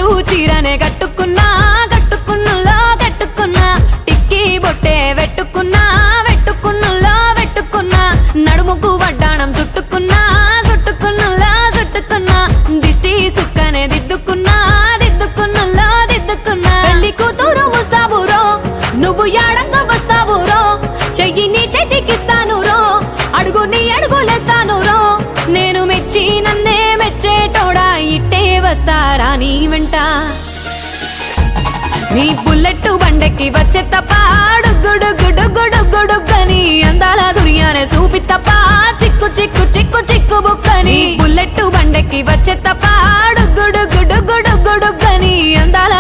పట్టు చీరనే కట్టుకున్నా కట్టుకున్నులో కట్టుకున్నా టిక్కీ బొట్టే వెట్టుకున్నా వెట్టుకున్నులో వెట్టుకున్నా నడుముకు వడ్డాణం చుట్టుకున్నా చుట్టుకున్నులో చుట్టుకున్నా దిష్టి సుక్కనే దిద్దుకున్నా దిద్దుకున్నులో దిద్దుకున్నా పెళ్లి కూతురు వస్తావురో నువ్వు యాడంగా వస్తావురో చెయ్యి నీ చేతికిస్తాను రో అడుగు నీ అడుగులేస్తాను రో నేను మెచ్చి నన్నే మెచ్చేటోడా ఇట్టే వస్తారా నీ వెంట నీ బుల్లెట్ బండెక్కి వచ్చే తప్ప గుడుగుడుగుడుగుడుగుడుగని అందాల దుర్యానే చూపి తప్ప చిక్కు చిక్కు చిక్కు చిక్కు బుక్కని బుల్లెట్ బండెక్కి వచ్చే తప్ప గుడుగుడుగుడుగుడుగని అందాల